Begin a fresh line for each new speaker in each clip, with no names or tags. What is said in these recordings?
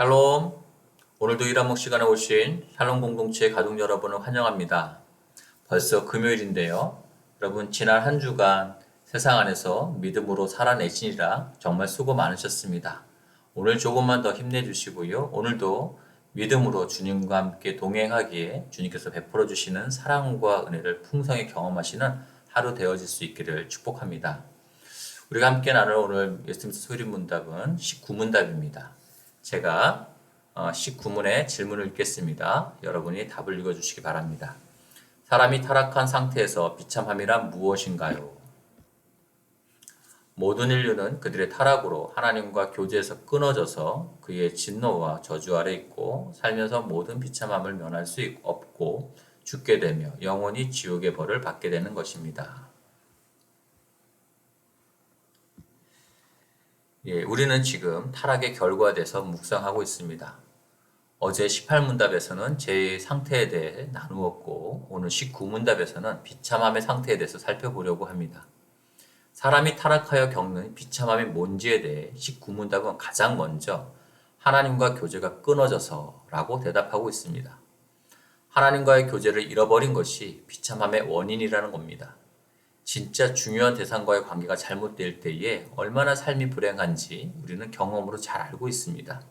샬롬. 오늘도 일한목 시간에 오신 샬롬 공동체 가족 여러분을 환영합니다. 벌써 금요일인데요. 여러분 지난 한 주간 세상 안에서 믿음으로 살아내시니라 정말 수고 많으셨습니다. 오늘 조금만 더 힘내주시고요. 오늘도 믿음으로 주님과 함께 동행하기에 주님께서 베풀어 주시는 사랑과 은혜를 풍성히 경험하시는 하루 되어질 수 있기를 축복합니다. 우리가 함께 나눌 오늘 예수님 소림 문답은 19문답입니다. 제가 19문의 질문을 읽겠습니다. 여러분이 답을 읽어주시기 바랍니다. 사람이 타락한 상태에서 비참함이란 무엇인가요? 모든 인류는 그들의 타락으로 하나님과 교제에서 끊어져서 그의 진노와 저주 아래 있고 살면서 모든 비참함을 면할 수 없고 죽게 되며 영원히 지옥의 벌을 받게 되는 것입니다. 우리는 지금 타락의 결과돼서 묵상하고 있습니다. 어제 18문답에서는 제 상태에 대해 나누었고 오늘 19문답에서는 비참함의 상태에 대해서 살펴보려고 합니다. 사람이 타락하여 겪는 비참함이 뭔지에 대해 19문답은 가장 먼저 하나님과 교제가 끊어져서 라고 대답하고 있습니다. 하나님과의 교제를 잃어버린 것이 비참함의 원인이라는 겁니다. 진짜 중요한 대상과의 관계가 잘못될 때에 얼마나 삶이 불행한지 우리는 경험으로 잘 알고 있습니다.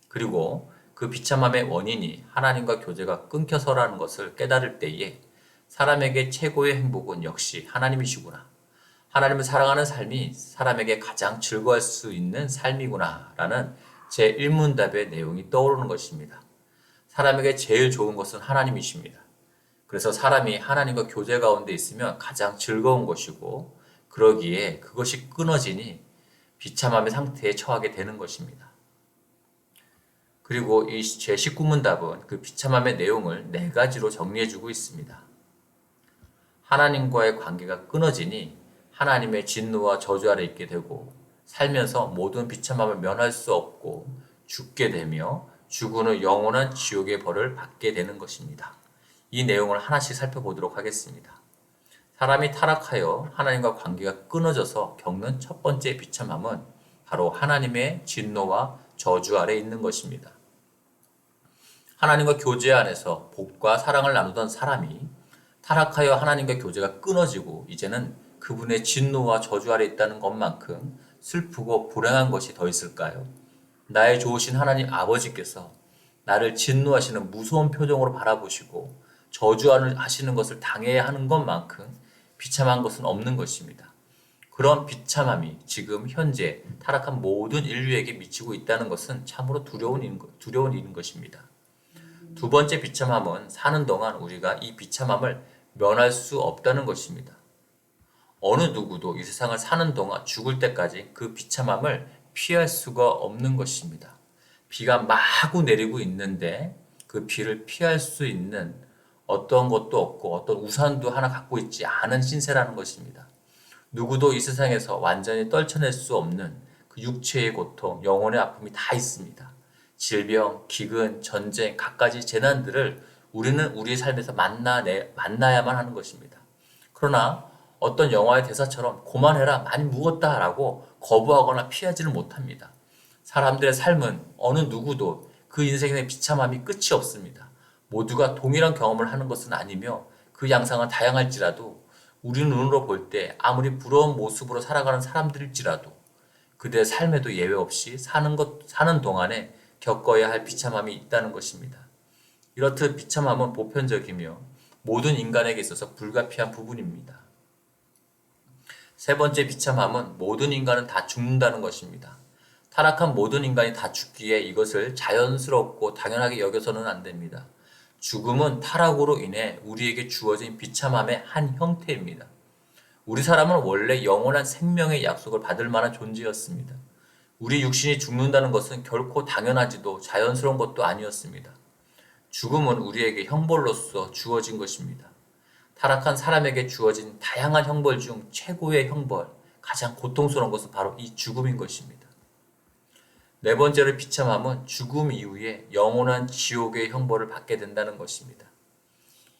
그리고 그 비참함의 원인이 하나님과 교제가 끊겨서라는 것을 깨달을 때에 사람에게 최고의 행복은 역시 하나님이시구나. 하나님을 사랑하는 삶이 사람에게 가장 즐거워할 수 있는 삶이구나 라는 제1문답의 내용이 떠오르는 것입니다. 사람에게 제일 좋은 것은 하나님이십니다. 그래서 사람이 하나님과 교제 가운데 있으면 가장 즐거운 것이고 그러기에 그것이 끊어지니 비참함의 상태에 처하게 되는 것입니다. 그리고 이 제19문답은 그 비참함의 내용을 4가지로 정리해주고 있습니다. 하나님과의 관계가 끊어지니 하나님의 진노와 저주 아래 있게 되고 살면서 모든 비참함을 면할 수 없고 죽게 되며 죽은 후 영원한 지옥의 벌을 받게 되는 것입니다. 이 내용을 하나씩 살펴보도록 하겠습니다. 사람이 타락하여 하나님과 관계가 끊어져서 겪는 첫 번째 비참함은 바로 하나님의 진노와 저주 아래 있는 것입니다. 하나님과 교제 안에서 복과 사랑을 나누던 사람이 타락하여 하나님과 교제가 끊어지고 이제는 그분의 진노와 저주 아래 있다는 것만큼 슬프고 불행한 것이 더 있을까요? 나의 좋으신 하나님 아버지께서 나를 진노하시는 무서운 표정으로 바라보시고 저주하시는 것을 당해야 하는 것만큼 비참한 것은 없는 것입니다. 그런 비참함이 지금 현재 타락한 모든 인류에게 미치고 있다는 것은 참으로 두려운 일인 것입니다. 두 번째 비참함은 사는 동안 우리가 이 비참함을 면할 수 없다는 것입니다. 어느 누구도 이 세상을 사는 동안 죽을 때까지 그 비참함을 피할 수가 없는 것입니다. 비가 마구 내리고 있는데 그 비를 피할 수 있는 어떤 것도 없고 어떤 우산도 하나 갖고 있지 않은 신세라는 것입니다. 누구도 이 세상에서 완전히 떨쳐낼 수 없는 그 육체의 고통, 영혼의 아픔이 다 있습니다. 질병, 기근, 전쟁, 갖가지 재난들을 우리는 우리의 삶에서 만나야만 하는 것입니다. 그러나 어떤 영화의 대사처럼 그만해라, 많이 묵었다 라고 거부하거나 피하지를 못합니다. 사람들의 삶은 어느 누구도 그 인생의 비참함이 끝이 없습니다. 모두가 동일한 경험을 하는 것은 아니며 그 양상은 다양할지라도 우리 눈으로 볼 때 아무리 부러운 모습으로 살아가는 사람들일지라도 그들의 삶에도 예외 없이 사는 동안에 겪어야 할 비참함이 있다는 것입니다. 이렇듯 비참함은 보편적이며 모든 인간에게 있어서 불가피한 부분입니다. 세 번째 비참함은 모든 인간은 다 죽는다는 것입니다. 타락한 모든 인간이 다 죽기에 이것을 자연스럽고 당연하게 여겨서는 안 됩니다. 죽음은 타락으로 인해 우리에게 주어진 비참함의 한 형태입니다. 우리 사람은 원래 영원한 생명의 약속을 받을 만한 존재였습니다. 우리 육신이 죽는다는 것은 결코 당연하지도 자연스러운 것도 아니었습니다. 죽음은 우리에게 형벌로서 주어진 것입니다. 타락한 사람에게 주어진 다양한 형벌 중 최고의 형벌, 가장 고통스러운 것은 바로 이 죽음인 것입니다. 네 번째로 비참함은 죽음 이후에 영원한 지옥의 형벌을 받게 된다는 것입니다.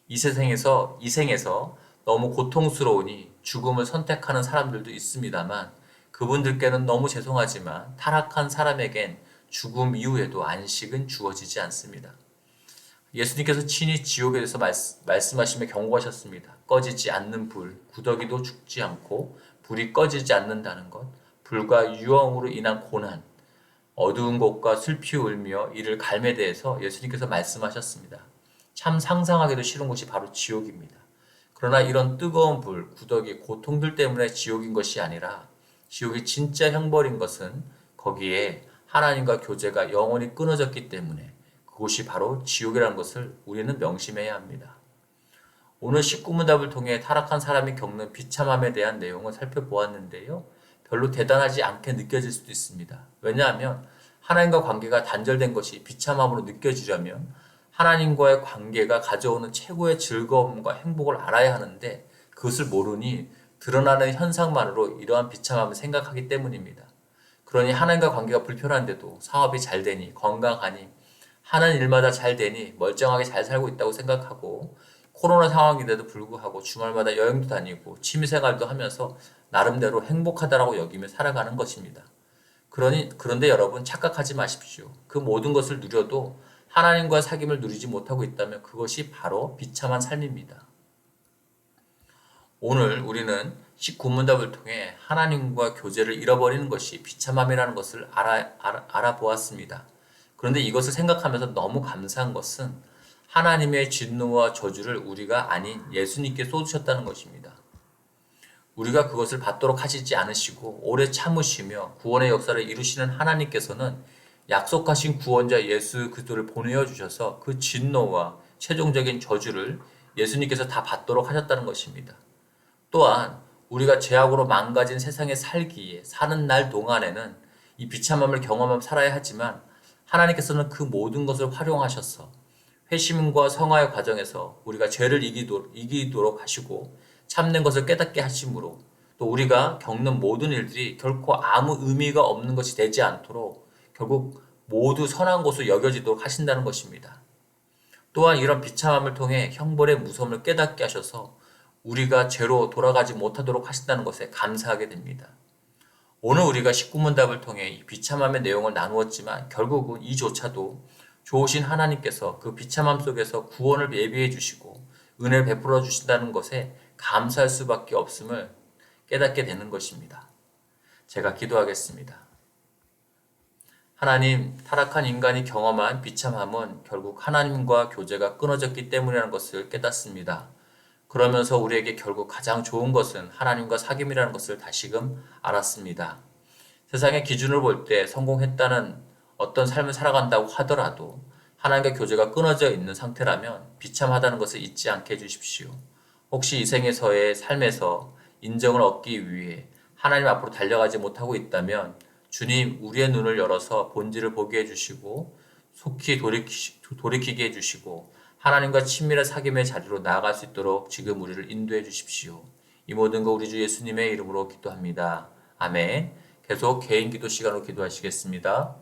이 생에서 너무 고통스러우니 죽음을 선택하는 사람들도 있습니다만 그분들께는 너무 죄송하지만 타락한 사람에겐 죽음 이후에도 안식은 주어지지 않습니다. 예수님께서 친히 지옥에 대해서 말씀하시며 경고하셨습니다. 꺼지지 않는 불, 구더기도 죽지 않고 불이 꺼지지 않는다는 것, 불과 유황으로 인한 고난, 어두운 곳과 슬피 울며 이를 갈매 대해서 예수님께서 말씀하셨습니다. 참 상상하기도 싫은 곳이 바로 지옥입니다. 그러나 이런 뜨거운 불, 구더기, 고통들 때문에 지옥인 것이 아니라 지옥이 진짜 형벌인 것은 거기에 하나님과 교제가 영원히 끊어졌기 때문에 그곳이 바로 지옥이라는 것을 우리는 명심해야 합니다. 오늘 19문답을 통해 타락한 사람이 겪는 비참함에 대한 내용을 살펴보았는데요. 별로 대단하지 않게 느껴질 수도 있습니다. 왜냐하면 하나님과 관계가 단절된 것이 비참함으로 느껴지려면 하나님과의 관계가 가져오는 최고의 즐거움과 행복을 알아야 하는데 그것을 모르니 드러나는 현상만으로 이러한 비참함을 생각하기 때문입니다. 그러니 하나님과 관계가 불편한데도 사업이 잘 되니 건강하니 하는 일마다 잘 되니 멀쩡하게 잘 살고 있다고 생각하고 코로나 상황인데도 불구하고 주말마다 여행도 다니고 취미생활도 하면서 나름대로 행복하다라고 여기며 살아가는 것입니다. 그런데 여러분 착각하지 마십시오. 그 모든 것을 누려도 하나님과의 사귐을 누리지 못하고 있다면 그것이 바로 비참한 삶입니다. 오늘 우리는 19문답을 통해 하나님과 교제를 잃어버리는 것이 비참함이라는 것을 알아보았습니다. 그런데 이것을 생각하면서 너무 감사한 것은 하나님의 진노와 저주를 우리가 아닌 예수님께 쏟으셨다는 것입니다. 우리가 그것을 받도록 하시지 않으시고 오래 참으시며 구원의 역사를 이루시는 하나님께서는 약속하신 구원자 예수 그리스도를 보내어 주셔서 그 진노와 최종적인 저주를 예수님께서 다 받도록 하셨다는 것입니다. 또한 우리가 죄악으로 망가진 세상에 살기에 사는 날 동안에는 이 비참함을 경험하며 살아야 하지만 하나님께서는 그 모든 것을 활용하셔서 회심과 성화의 과정에서 우리가 죄를 이기도록 하시고 참는 것을 깨닫게 하심으로 또 우리가 겪는 모든 일들이 결코 아무 의미가 없는 것이 되지 않도록 결국 모두 선한 것으로 여겨지도록 하신다는 것입니다. 또한 이런 비참함을 통해 형벌의 무서움을 깨닫게 하셔서 우리가 죄로 돌아가지 못하도록 하신다는 것에 감사하게 됩니다. 오늘 우리가 19문답을 통해 이 비참함의 내용을 나누었지만 결국은 이조차도 좋으신 하나님께서 그 비참함 속에서 구원을 예비해 주시고 은혜를 베풀어 주신다는 것에 감사할 수밖에 없음을 깨닫게 되는 것입니다. 제가 기도하겠습니다. 하나님, 타락한 인간이 경험한 비참함은 결국 하나님과 교제가 끊어졌기 때문이라는 것을 깨닫습니다. 그러면서 우리에게 결국 가장 좋은 것은 하나님과 사귐이라는 것을 다시금 알았습니다. 세상의 기준을 볼 때 성공했다는 어떤 삶을 살아간다고 하더라도 하나님과 교제가 끊어져 있는 상태라면 비참하다는 것을 잊지 않게 해주십시오. 혹시 이 생에서의 삶에서 인정을 얻기 위해 하나님 앞으로 달려가지 못하고 있다면 주님 우리의 눈을 열어서 본질을 보게 해주시고 속히 돌이키게 해주시고 하나님과 친밀한 사귐의 자리로 나아갈 수 있도록 지금 우리를 인도해 주십시오. 이 모든 거 우리 주 예수님의 이름으로 기도합니다. 아멘. 계속 개인 기도 시간으로 기도하시겠습니다.